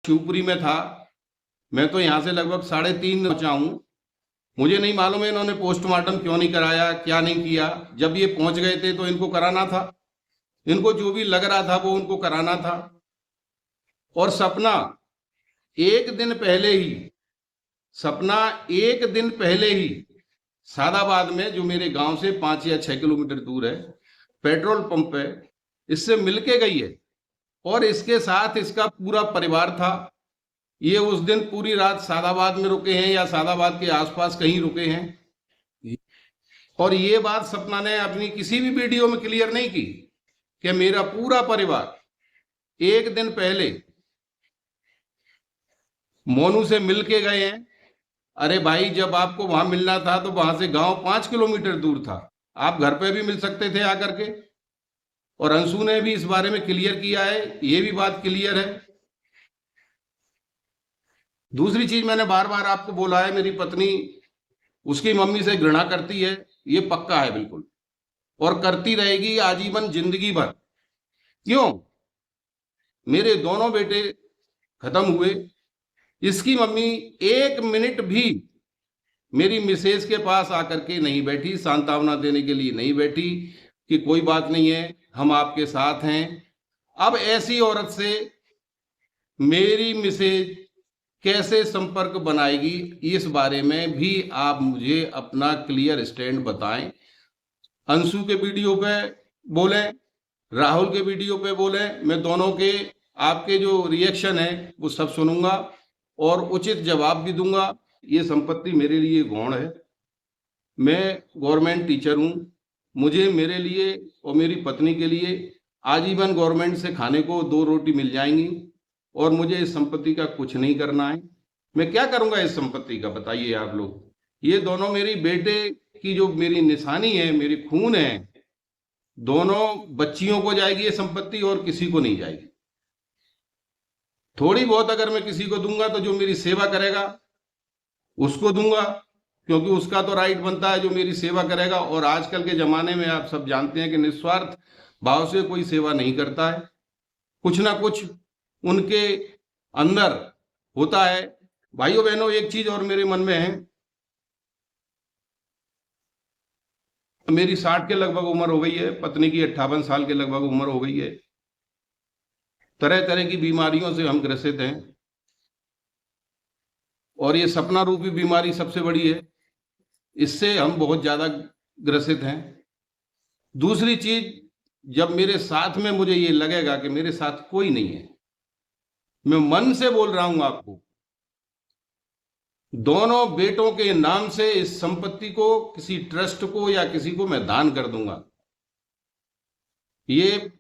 शिवपुरी में था। मैं तो यहाँ से लगभग 3:30 पहुंचा हूँ। मुझे नहीं मालूम है इन्होंने पोस्टमार्टम क्यों नहीं कराया, क्या नहीं किया। जब ये पहुंच गए थे तो इनको कराना था, इनको जो भी लग रहा था वो उनको कराना था। और एक दिन पहले ही सपना एक दिन पहले ही सादाबाद में, जो मेरे गांव से 5 या 6 किलोमीटर दूर है, पेट्रोल पंप है, इससे मिलके गई है। और इसके साथ इसका पूरा परिवार था। ये उस दिन पूरी रात सादाबाद में रुके हैं या सादाबाद के आसपास कहीं रुके हैं। और ये बात सपना ने अपनी किसी भी वीडियो में क्लियर नहीं की कि मेरा पूरा परिवार एक दिन पहले मोनू से मिलके गए हैं। अरे भाई, जब आपको वहां मिलना था तो वहां से गांव 5 किलोमीटर दूर था, आप घर पे भी मिल सकते थे आकर के। और अंशु ने भी इस बारे में क्लियर किया है, ये भी बात क्लियर है। दूसरी चीज मैंने बार बार आपको बोला है, मेरी पत्नी उसकी मम्मी से घृणा करती है, ये पक्का है बिल्कुल, और करती रहेगी आजीवन जिंदगी भर। क्यों? मेरे दोनों बेटे खत्म हुए, इसकी मम्मी 1 मिनट भी मेरी मिसेज के पास आकर के नहीं बैठी, सांत्वना देने के लिए नहीं बैठी कि कोई बात नहीं है, हम आपके साथ हैं। अब ऐसी औरत से मेरी मिसेज कैसे संपर्क बनाएगी, इस बारे में भी आप मुझे अपना क्लियर स्टैंड बताएं। अंशु के वीडियो पे बोलें, राहुल के वीडियो पे बोलें, मैं दोनों के आपके जो रिएक्शन है वो सब सुनूंगा और उचित जवाब भी दूंगा। ये संपत्ति मेरे लिए गौण है। मैं गवर्नमेंट टीचर हूं, मुझे मेरे लिए और मेरी पत्नी के लिए आजीवन गवर्नमेंट से खाने को 2 रोटी मिल जाएंगी, और मुझे इस संपत्ति का कुछ नहीं करना है। मैं क्या करूंगा इस संपत्ति का, बताइए आप लोग। ये दोनों मेरी बेटे की जो मेरी निशानी है, मेरी खून है, दोनों बच्चियों को जाएगी ये संपत्ति और किसी को नहीं जाएगी। थोड़ी बहुत अगर मैं किसी को दूंगा तो जो मेरी सेवा करेगा उसको दूंगा, क्योंकि उसका तो राइट बनता है जो मेरी सेवा करेगा। और आजकल के जमाने में आप सब जानते हैं कि निस्वार्थ भाव से कोई सेवा नहीं करता है, कुछ ना कुछ उनके अंदर होता है। भाइयों बहनों, एक चीज और मेरे मन में है, मेरी 60 के लगभग उम्र हो गई है, पत्नी की 58 साल के लगभग उम्र हो गई है। तरह तरह की बीमारियों से हम ग्रसित हैं, और ये सपना रूपी बीमारी सबसे बड़ी है, इससे हम बहुत ज्यादा ग्रसित हैं। दूसरी चीज, जब मेरे साथ में मुझे ये लगेगा कि मेरे साथ कोई नहीं है, मैं मन से बोल रहा हूं आपको, दोनों बेटों के नाम से इस संपत्ति को किसी ट्रस्ट को या किसी को मैं दान कर दूंगा। ये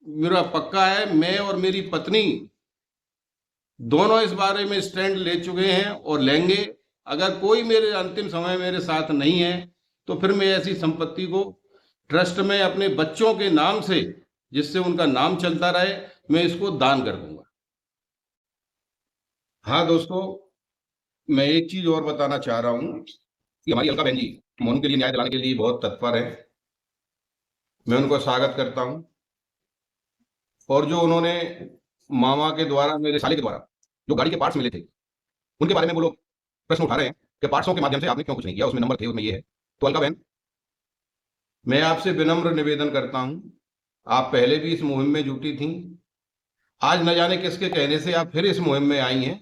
मेरा पक्का है। मैं और मेरी पत्नी दोनों इस बारे में स्टैंड ले चुके हैं और लेंगे। अगर कोई मेरे अंतिम समय मेरे साथ नहीं है तो फिर मैं ऐसी संपत्ति को ट्रस्ट में अपने बच्चों के नाम से, जिससे उनका नाम चलता रहे, मैं इसको दान कर दूंगा। हाँ दोस्तों, मैं एक चीज और बताना चाह रहा हूं कि हमारी अलका बहन जी मोनू के लिए न्याय दिलाने के लिए बहुत तत्पर है। मैं उनको स्वागत करता हूं। और जो उन्होंने मामा के द्वारा, मेरे साले के द्वारा जो गाड़ी के पार्ट्स मिले थे, उनके बारे में वो लोग प्रश्न उठा रहे हैं कि पार्ट्सों के माध्यम से आपने क्यों कुछ नहीं किया, उसमें नंबर थे, उसमें ये है। तो अलका बहन, मैं आपसे विनम्र निवेदन करता हूं, आप पहले भी इस मुहिम में जुटी थी, आज न जाने किसके कहने से आप फिर इस मुहिम में आई हैं।